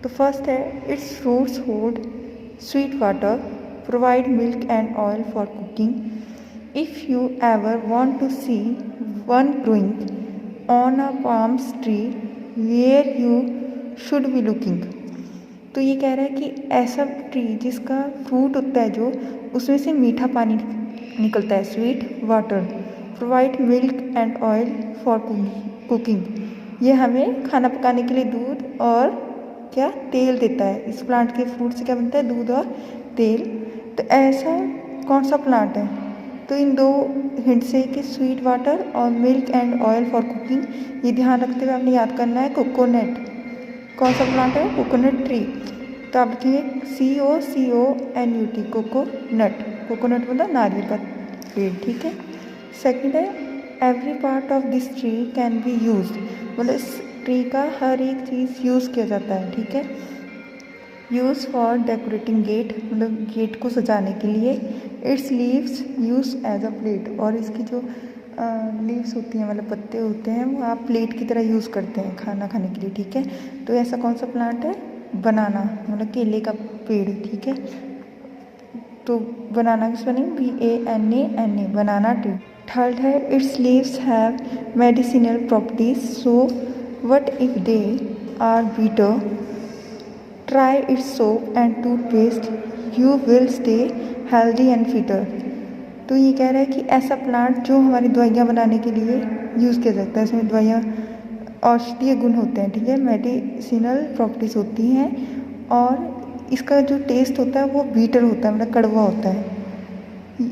तो फर्स्ट है, its fruits hold sweet water, provide milk and oil for cooking. If you ever want to see one growing on a palms tree where you should be looking. तो ये कह रहा है कि ऐसा tree जिसका फ्रूट होता है जो, उसमें से मीठा पानी निकलता है, sweet water, provide milk and oil for cooking. ये हमें खाना पकाने के लिए दूध और क्या तेल देता है. इस प्लांट के फ्रूट से क्या बनता है, दूध और तेल. तो ऐसा कौन सा प्लांट है, तो इन दो हिंट से कि स्वीट वाटर और milk and oil for cooking, ये ध्यान रखते हुए आपने याद करना है. कोकोनट, कौन सा प्लांट है, कोकोनट ट्री. तो आप लिखेंगे COCONUT, कोकोनट. कोकोनट मतलब नारियल का पेड़, ठीक है. सेकंड है, every part of this tree can be used, मतलब इस ट्री का हर एक चीज़ यूज़ किया जाता है, ठीक है. यूज़ फॉर डेकोरेटिंग गेट, मतलब गेट को सजाने के लिए. Its leaves use as a plate, और इसकी जो लीव्स होती हैं, मतलब पत्ते होते हैं, वो आप प्लेट की तरह यूज़ करते हैं खाना खाने के लिए, ठीक है. तो ऐसा कौन सा प्लांट है, बनाना, मतलब केले का पेड़, ठीक है. तो बनाना की spelling BANANA, banana tree. Third है, its leaves have medicinal properties, so what if they are bitter, try its soap and toothpaste, you will stay healthy and fitter. तो ये कह रहा है कि ऐसा प्लांट जो हमारी दवाइयाँ बनाने के लिए यूज़ किया जाता है, इसमें दवाइयाँ औषधीय गुण होते हैं, ठीक है, मेडिसिनल प्रॉपर्टीज़ होती हैं, और इसका जो टेस्ट होता है वो बीटर होता है, मतलब कड़वा होता है.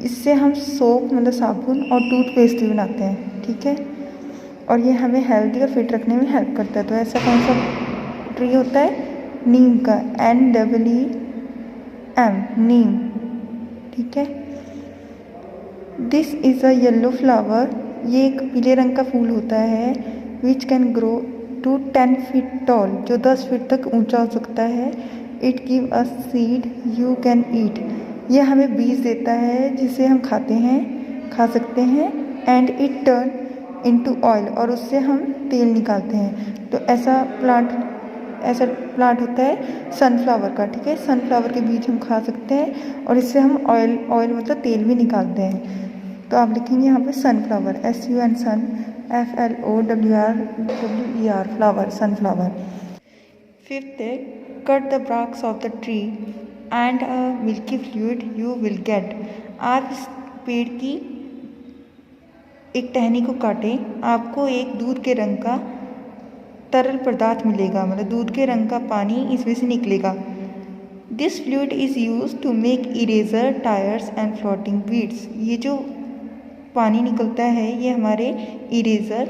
इससे हम सोप मतलब साबुन और टूथपेस्ट भी बनाते हैं, ठीक है. और ये हमें हेल्दी और फिट रखने में हेल्प करता है. तो ऐसा कौन सा ट्री होता है, नीम का, NEEM, नीम, ठीक है. This is a yellow flower, ये एक पीले रंग का फूल होता है. Which can grow to 10 feet tall, जो 10 फीट तक ऊंचा हो सकता है. It give a seed you can eat, ये हमें बीज देता है जिसे हम खा सकते हैं. And it turn into oil, और उससे हम तेल निकालते हैं. तो ऐसा प्लांट होता है सनफ्लावर का, ठीक है. सनफ्लावर के बीज हम खा सकते हैं, और इससे हम ऑयल मतलब तेल भी निकालते हैं. तो आप लिखेंगे यहाँ पे सनफ्लावर, SUN, सन, FLOWER, फ्लावर, सनफ्लावर. फिफ्थ है, cut the ब्राक्स of the tree and a milky fluid you will get. आप इस पेड़ की एक टहनी को काटें, आपको एक दूध के रंग का तरल पदार्थ मिलेगा, मतलब दूध के रंग का पानी इसमें से निकलेगा. This fluid is use to make eraser, tyres and floating beads. ये जो पानी निकलता है ये हमारे इरेज़र,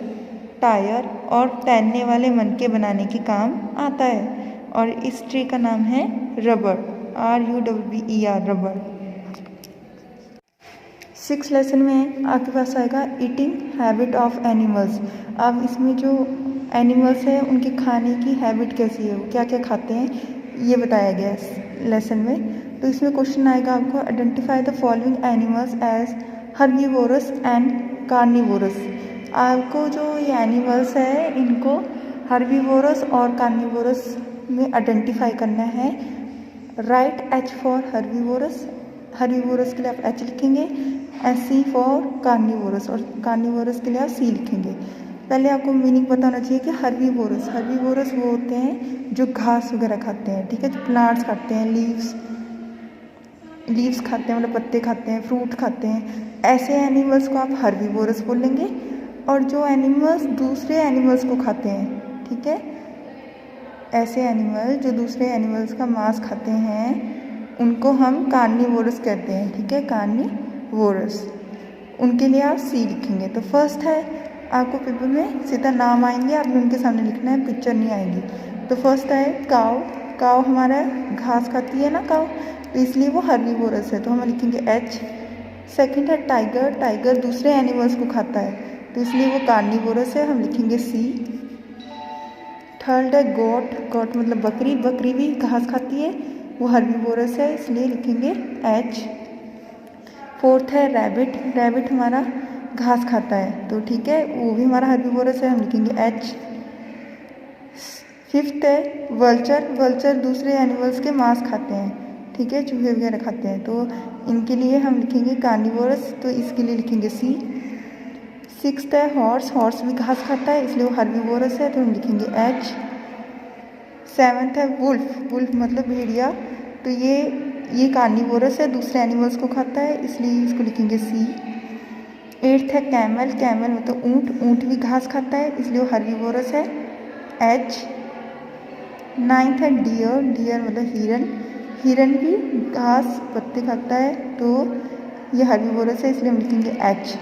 टायर और तैरने वाले मनके बनाने के काम आता है. और इस ट्री का नाम है rubber, RUBBER, rubber. 6th lesson में आपके पास आएगा ईटिंग हैबिट ऑफ एनिमल्स. अब इसमें जो एनिमल्स है उनके खाने की हैबिट कैसी है, वो क्या क्या खाते हैं, ये बताया गया है लेसन में. तो इसमें क्वेश्चन आएगा आपको, identify the following animals as herbivorous and carnivorous. आपको जो ये एनिमल्स है इनको हर्बीवोरस और कार्निवोरस में आइडेंटिफाई करना है. Right H for herbivorous, herbivorous के लिए आप H लिखेंगे, SC फॉर कार्निवोरस, और कार्निवोरस के लिए आप C लिखेंगे. पहले आपको मीनिंग पता होना चाहिए कि हर्बीवोरस वो होते हैं जो घास वगैरह खाते हैं, ठीक है, जो प्लांट्स खाते हैं, लीव्स खाते हैं, मतलब पत्ते खाते हैं, फ्रूट खाते हैं. ऐसे एनिमल्स को आप हर्बीवोरस बोलेंगे. और जो एनिमल्स दूसरे एनिमल्स को खाते हैं, ठीक है, ऐसे एनिमल जो दूसरे एनिमल्स का मांस खाते हैं उनको हम कार्निवोरस कहते हैं, ठीक है, कार्निवोरस. उनके लिए आप C लिखेंगे. तो फर्स्ट है, आपको पेपर में सीधा नाम आएंगे, आपने उनके सामने लिखना है, पिक्चर नहीं आएगी. तो फर्स्ट है काव हमारा घास खाती है ना काव, तो इसलिए वो हर्बीवोरस है, तो हम लिखेंगे H. सेकंड है टाइगर दूसरे एनिमल्स को खाता है, तो इसलिए वो कार्निवोरस है, हम लिखेंगे C. थर्ड है गोट मतलब बकरी भी घास खाती है, वो हर्बीवोरस है, इसलिए लिखेंगे H. फोर्थ है रैबिट हमारा घास खाता है, तो ठीक है, वो भी हमारा हर्बीवोरस है, हम लिखेंगे H. फिफ्थ है वल्चर। वल्चर दूसरे एनिमल्स के मांस खाते हैं, ठीक है, चूहे वगैरह खाते हैं, तो इनके लिए हम लिखेंगे कार्निवोरस, तो इसके लिए लिखेंगे सी। सिक्स्थ है हॉर्स। हॉर्स भी घास खाता है इसलिए वो हर्बीवोरस है, तो हम लिखेंगे एच। सेवन्थ है वुल्फ। वुल्फ मतलब भेड़िया, तो ये कार्निवोरस है, दूसरे एनिमल्स को खाता है इसलिए इसको लिखेंगे सी। एट्थ है कैमल। कैमल मतलब ऊँट। ऊँट भी घास खाता है इसलिए वो हर्बीवोरस है, एच। नाइन्थ है डियर। डियर मतलब हिरन। हिरन भी घास पत्ते खाता है, तो ये हर्बीवोरस है इसलिए हम लिखेंगे एच।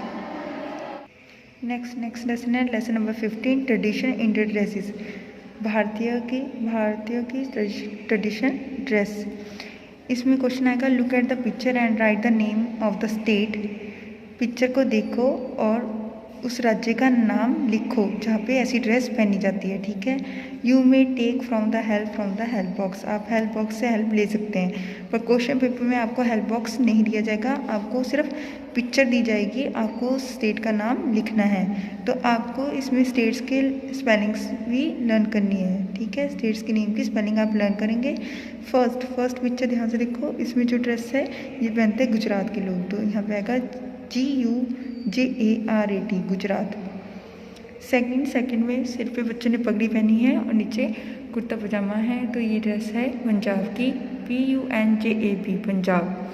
नेक्स्ट लेसन है lesson number 15, tradition Indian dresses. भारतीय की ट्रेडिशन ड्रेस। इसमें क्वेश्चन आएगा look at the picture and right the name of the state. Picture को देखो और उस राज्य का नाम लिखो जहाँ पे ऐसी ड्रेस पहनी जाती है, ठीक है। You may take from the help box. आप हेल्प बॉक्स से हेल्प ले सकते हैं, पर क्वेश्चन पेपर में आपको हेल्प बॉक्स नहीं दिया जाएगा, आपको सिर्फ पिक्चर दी जाएगी, आपको स्टेट का नाम लिखना है। तो आपको इसमें स्टेट्स के स्पेलिंग्स भी लर्न करनी है, ठीक है। स्टेट्स के नेम की स्पेलिंग आप लर्न करेंगे। फर्स्ट पिक्चर ध्यान से देखो, इसमें जो ड्रेस है ये पहनते हैं गुजरात के लोग, तो यहाँ पे आएगा GUJARAT गुजरात। सेकंड में सिर पे बच्चों ने पगड़ी पहनी है और नीचे कुर्ता पजामा है, तो ये ड्रेस है पंजाब की, PUNJAB पंजाब।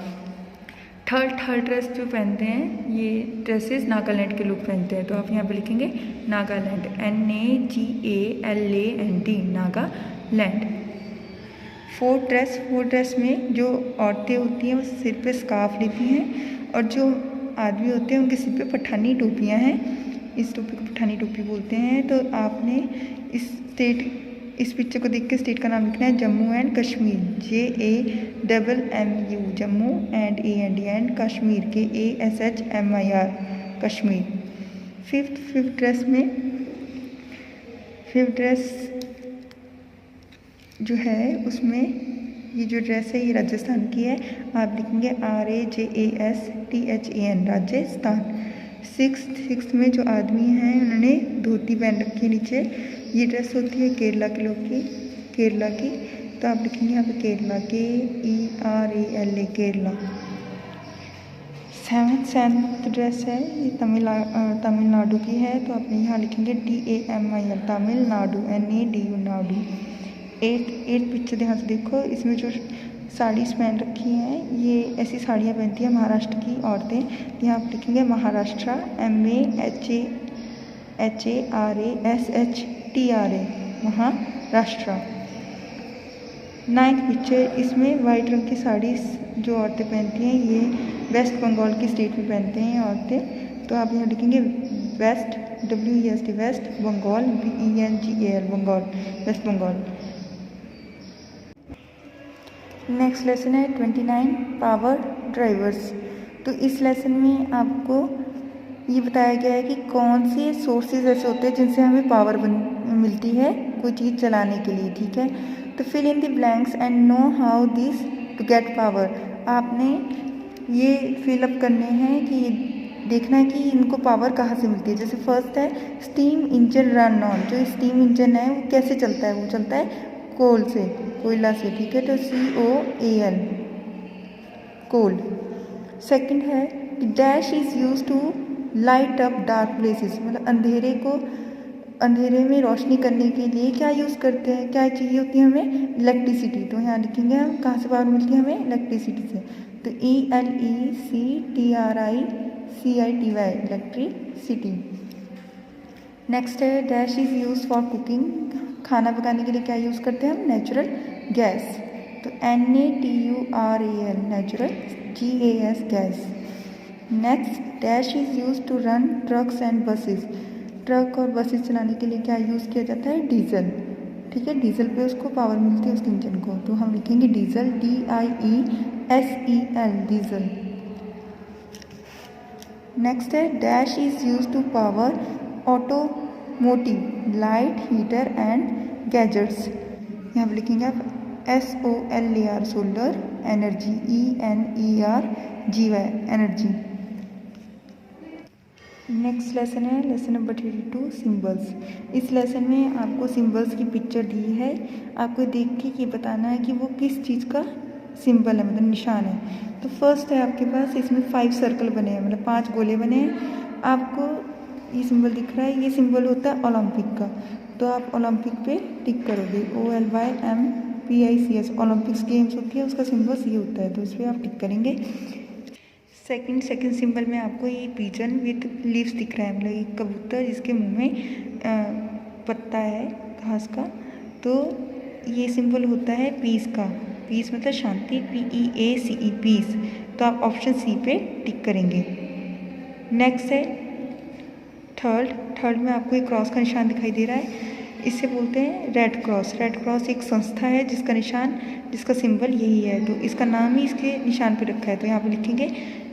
थर्ड ड्रेस जो पहनते हैं ये ड्रेसेस नागालैंड के लोग पहनते हैं, तो आप यहाँ पे लिखेंगे Nagaland, NAGALAND Nagaland. Fourth dress में जो औरतें होती हैं वो सिर पे स्कार्फ लेती हैं, और जो आदमी होते हैं उनके सिर पे पठानी टोपियाँ हैं, इस टोपी को पठानी टोपी बोलते हैं। तो आपने इस पिक्चर को देख के स्टेट का नाम लिखना है Jammu and Kashmir, JAMMU Jammu and AND and Kashmir KASHMIR Kashmir. Fifth dress जो है उसमें ये जो ड्रेस है ये राजस्थान की है, आप लिखेंगे RAJASTHAN राजस्थान। सिक्स्थ में जो आदमी हैं उन्होंने धोती पहन रखी है नीचे, ये ड्रेस होती है केरला के लोग की, तो आप लिखेंगे यहाँ पे Kerala, KERALA Kerala. Seventh dress है ये तमिलनाडु की है, तो आप यहाँ लिखेंगे TAMIL Tamil Nadu, NADU Nadu. Eighth picture ध्यान से देखो, इसमें जो साड़ीज़ पहन रखी हैं ये ऐसी साड़ियाँ पहनती हैं महाराष्ट्र की औरतें, तो यहाँ आप लिखेंगे Maharashtra, MAHARASHTRA Maharashtra. Ninth picture, इसमें वाइट रंग की साड़ी जो औरतें पहनती हैं ये वेस्ट बंगाल की स्टेट में पहनते हैं औरतें, तो आप यहाँ लिखेंगे west, WEST west, Bengal BENGAL Bengal, west Bengal. Next lesson है 29 पावर ड्राइवर्स। तो इस लेसन में आपको ये बताया गया है कि कौन से सोर्सेज ऐसे होते हैं जिनसे हमें पावर मिलती है कोई चीज़ चलाने के लिए, ठीक है। तो fill in the blanks and know how this to get power. आपने ये फिलअप करने हैं कि देखना है कि इनको पावर कहाँ से मिलती है। जैसे फर्स्ट है स्टीम इंजन रन ऑन, जो स्टीम इंजन है वो कैसे चलता है, वो चलता है कोयला से, ठीक है, तो COAL कोल। सेकंड है dash is use to light up dark places, मतलब अंधेरे में रोशनी करने के लिए क्या यूज़ करते हैं, क्या चाहिए होती है हमें, इलेक्ट्रिसिटी। तो यहाँ लिखेंगे हम कहाँ से पावर मिलती है हमें, इलेक्ट्रिसिटी से, तो ELECTRICITY इलेक्ट्रिसिटी। नेक्स्ट है dash is use for cooking, खाना पकाने के लिए क्या यूज़ करते हैं हम, नेचुरल गैस, तो NATURAL natural GAS gas. Next dash is use to run trucks and buses, truck और बसेस चलाने के लिए क्या यूज़ किया जाता है, डीजल, ठीक है, डीजल पे उसको पावर मिलती है उसके इंजन को, तो हम लिखेंगे डीजल DIESEL डीजल। नेक्स्ट है dash is use to power automotive light heater and gadgets, यहाँ पर लिखेंगे आप SOLAR solar, energy ENERGY energy. Next lesson है लेसन नंबर 32 सिंबल्स। इस लेसन में आपको सिंबल्स की पिक्चर दी है, आपको देख के ये बताना है कि वो किस चीज़ का सिंबल है, मतलब निशान है। तो फर्स्ट है आपके पास, इसमें 5 सर्कल बने हैं, मतलब 5 गोले बने हैं। आपको ये सिंबल दिख रहा है, ये सिंबल होता है ओलंपिक का, तो आप ओलंपिक पे टिक करोगे। OLYMPICS ओलंपिक्स गेम्स होती है, उसका सिंबल ये होता है, तो इस पर आप टिक करेंगे। सेकंड सिंबल में आपको ये पिजन विथ लीव्स दिख रहा है, मतलब एक कबूतर जिसके मुंह में पत्ता है घास का, तो ये सिंबल होता है पीस का। पीस मतलब शांति, PEACE पीस, तो आप ऑप्शन सी पे टिक करेंगे। नेक्स्ट है थर्ड में आपको एक क्रॉस का निशान दिखाई दे रहा है, इसे बोलते हैं रेड क्रॉस। रेड क्रॉस एक संस्था है जिसका सिंबल यही है, तो इसका नाम ही इसके निशान पे रखा है, तो यहाँ पे लिखेंगे।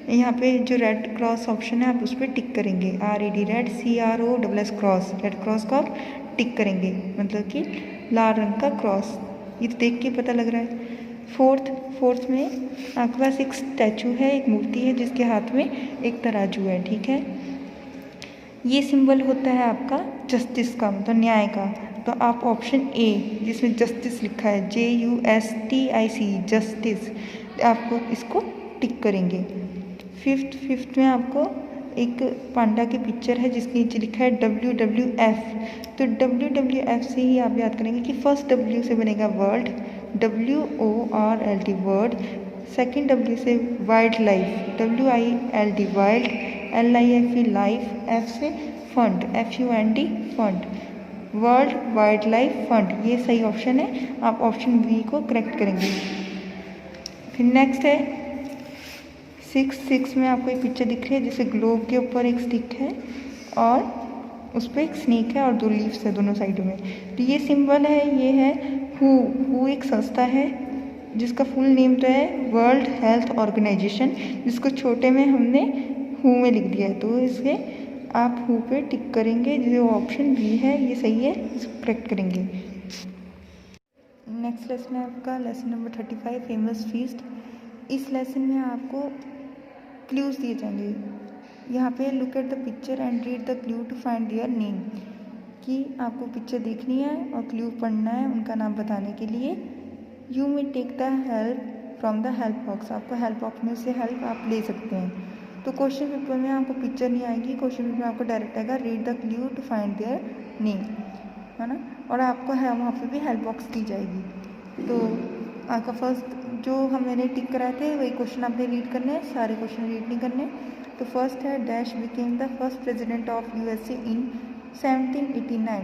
यहाँ पे जो रेड क्रॉस ऑप्शन है आप उस पर टिक करेंगे, RED red, CROSS cross, red cross को आप टिक करेंगे, मतलब कि लाल रंग का क्रॉस। ये तो देख के पता लग रहा है। फोर्थ में आपके पास एक स्टैचू है, एक मूर्ति है जिसके हाथ में एक तराजू है, ठीक है। ये सिंबल होता है आपका जस्टिस का, मतलब न्याय का, तो आप ऑप्शन ए जिसमें जस्टिस लिखा है JUSTIC जस्टिस, आपको इसको टिक करेंगे। फिफ्थ में आपको एक पांडा की पिक्चर है जिसके नीचे लिखा है WWF, तो WWF से ही आप याद करेंगे कि फर्स्ट W से बनेगा world, WORLD world, second W से wild life, WILD wild, LIFE life, F से fund, FUND fund, world wild life fund, ये सही ऑप्शन है, आप ऑप्शन बी को करेक्ट करेंगे। फिर नेक्स्ट है सिक्स में आपको एक पिक्चर दिख रही है जिससे ग्लोब के ऊपर एक स्टिक है और उस पर एक स्नेक है और 2 लीव्स है दोनों साइडों में, तो ये सिंबल है, ये है हु एक संस्था है जिसका फुल नेम तो है वर्ल्ड हेल्थ ऑर्गेनाइजेशन, जिसको छोटे में हमने हु में लिख दिया है, तो इसके आप हु पे टिक करेंगे, जो ऑप्शन बी है ये सही है, इसको करेक्ट करेंगे। नेक्स्ट लेसन है आपका लेसन नंबर 35 फेमस फीस्ट। इस लेसन में आपको क्लूज दिए जाएंगे, यहाँ पे look at the picture and read the clue to find their name, कि आपको पिक्चर देखनी है और क्लू पढ़ना है उनका नाम बताने के लिए। You may take the help from the help box, आपको हेल्प बॉक्स में से हेल्प आप ले सकते हैं। तो क्वेश्चन पेपर में आपको पिक्चर नहीं आएगी, क्वेश्चन पेपर में आपको डायरेक्ट आएगा read the clue to find their name, है ना, और आपको है वहाँ पे भी हेल्प बॉक्स दी जाएगी। तो आपका फर्स्ट जो मैंने टिक कराए थे वही क्वेश्चन आपने रीड करने हैं, सारे क्वेश्चन रीड नहीं करने। तो फर्स्ट है dash became the first president of USA in 1789।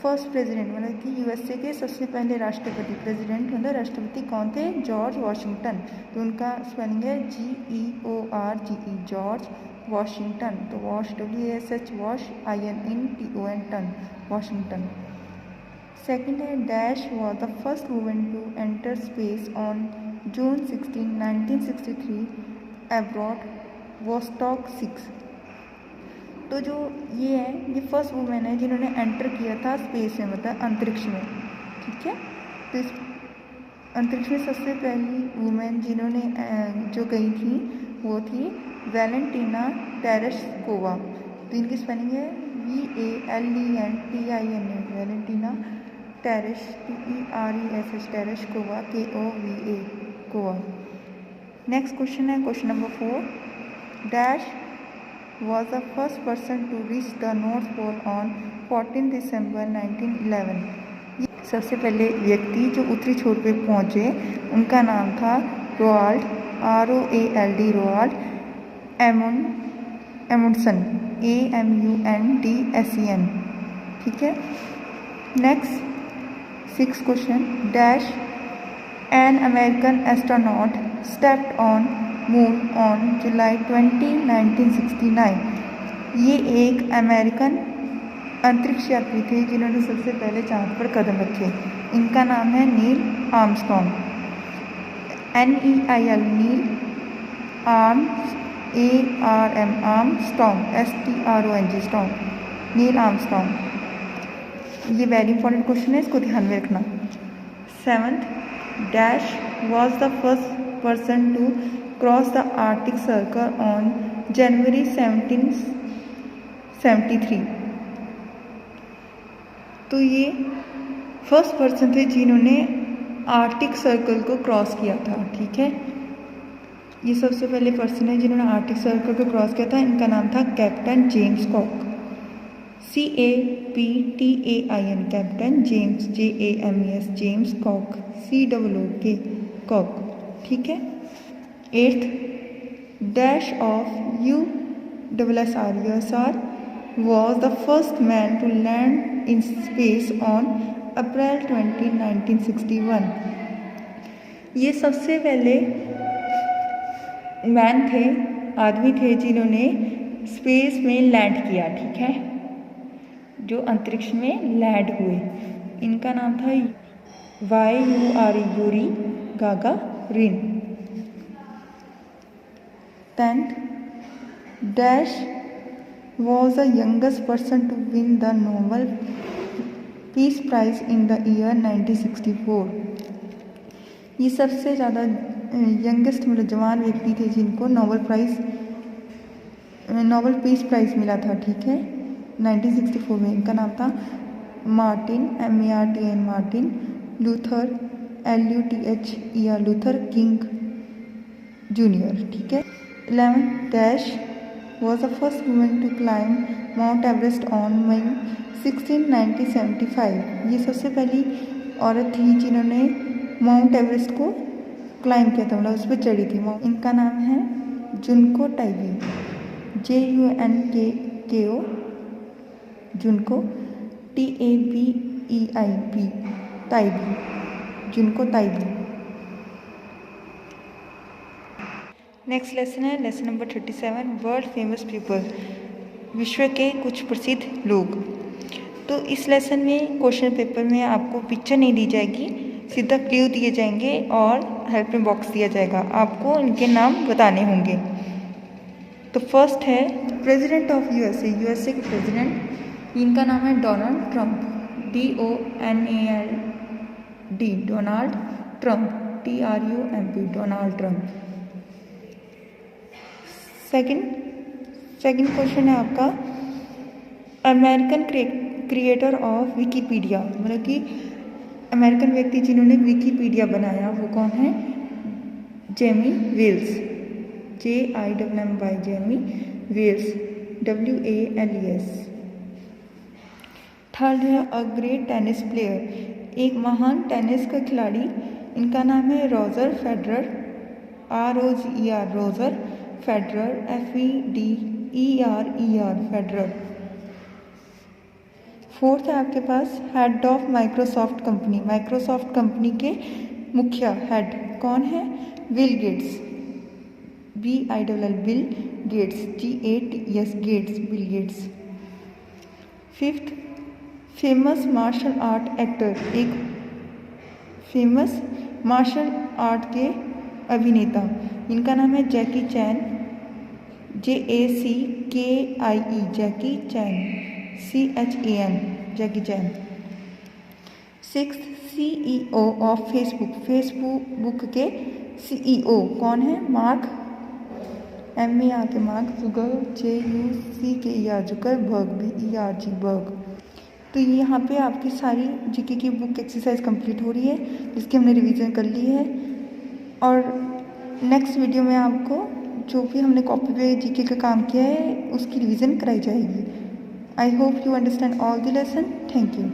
First president मतलब कि USA के सबसे पहले राष्ट्रपति, प्रेसिडेंट मतलब राष्ट्रपति कौन थे, जॉर्ज वॉशिंगटन, तो उनका स्पेलिंग है GEORGE जॉर्ज वॉशिंगटन, तो wash WASH wash INTON ton, Washington. Second है dash was the first women to enter space on June 16, 1963 aboard Vostok 6। तो जो ये है ये फर्स्ट वुमेन है जिन्होंने एंटर किया था स्पेस में, मतलब अंतरिक्ष में, ठीक है। तो इस अंतरिक्ष में सबसे पहली वुमेन जिन्होंने जो गई थी वो थी वैलेंटीना टेरेस्कोवा, तो इनकी स्पेलिंग है VALENTINA, Valentina TERES Tereshkova KOVA कोवा। नेक्स्ट क्वेश्चन है question number 4 dash was the first person to reach the North Pole on 14 December 1911। सबसे पहले व्यक्ति जो उत्तरी छोर पे पहुँचे उनका नाम था रोआल्ड ROALD रोआल्ड एमुंडसन AMUNDSEN, ठीक है। Next 6 question dash an American astronaut stepped on moon on July 20, 1969। ये एक अमेरिकन अंतरिक्ष यात्री थे जिन्होंने सबसे पहले चांद पर कदम रखे, इनका नाम है Neil Armstrong, NEIL Neil, ARM Armstrong STRONG strong, Neil Armstrong. ये वेरी इंपॉर्टेंट क्वेश्चन है, इसको ध्यान में रखना। 7th dash was the first person to cross the Arctic circle on January 17, 73। तो ये फर्स्ट पर्सन थे जिन्होंने आर्कटिक सर्कल को क्रॉस किया था। ठीक है, ये सबसे पहले पर्सन है जिन्होंने आर्कटिक सर्कल को क्रॉस किया था। इनका नाम था captain James Cook, CAPTAIN, captain James, JAMES, James Cook, COOK, Cook. ठीक है। 8th, dash of USSR was the first man to land in space on April 20, 1961। ये सबसे पहले मैन थे, आदमी थे जिन्होंने स्पेस में लैंड किया। ठीक है, जो अंतरिक्ष में लैंड हुए। इनका नाम था Yuri Gagarin. 10th, dash was the youngest person to win the Nobel Peace Prize in the year 1964। ये सबसे ज़्यादा यंगेस्ट मतलब जवान व्यक्ति थे जिनको नोबेल पीस प्राइज़ मिला था। ठीक है, 1964 में। इनका नाम था Martin, MARTIN, Martin Luther, LUTHER, Luther king junior. ठीक है। 11th, dash was the first woman to climb Mount Everest on May 16, 1975। ये सबसे पहली औरत थी जिन्होंने माउंट एवरेस्ट को क्लाइंब किया था, मतलब उस पर चढ़ी थी। इनका नाम है जुनको टाइबी, JUNKO, जुनको, TABEIB, ताइबी, जुनको ताइबी। नेक्स्ट लेसन है lesson number 37, world famous people, विश्व के कुछ प्रसिद्ध लोग। तो इस लेसन में क्वेश्चन पेपर में आपको पिक्चर नहीं दी जाएगी, सीधा क्लू दिए जाएंगे और हेल्प में बॉक्स दिया जाएगा। आपको इनके नाम बताने होंगे। तो फर्स्ट है प्रेसिडेंट ऑफ USA के प्रेसिडेंट, इनका नाम है Donald Trump, DONALD, Donald Trump, TRUMP, Donald Trump. Second question है आपका अमेरिकन क्रिएटर ऑफ विकीपीडिया, मतलब कि अमेरिकन व्यक्ति जिन्होंने विकीपीडिया बनाया वो कौन है? Jimmy Wales, JIMMY, Jimmy Wales, WALES। Third है अ ग्रेट टेनिस प्लेयर, एक महान टेनिस का खिलाड़ी, इनका नाम है Roger Federer, ROGER, Roger Federer, FEDERER, Federer. Fourth है आपके पास हेड ऑफ माइक्रोसॉफ्ट कंपनी के मुखिया हेड कौन है? Bill Gates, BILL, Bill Gates, GATES, Gates, Bill Gates. Fifth, famous martial art actor, एक फेमस मार्शल आर्ट के अभिनेता, इनका नाम है Jackie Chan, JACKIE, Jackie Chan, CHAN, Jackie Chan. Sixth, CEO of Facebook के CEO कौन है? Mark, MAR K Mark ZUCKER, Zuckerberg, BERG, बर्ग। तो यहाँ पे आपकी सारी जीके की बुक एक्सरसाइज कंप्लीट हो रही है, जिसकी हमने रिवीजन कर ली है। और नेक्स्ट वीडियो में आपको जो भी हमने कॉपी पे जीके का काम किया है उसकी रिवीजन कराई जाएगी। I hope you understand all the lesson. Thank you.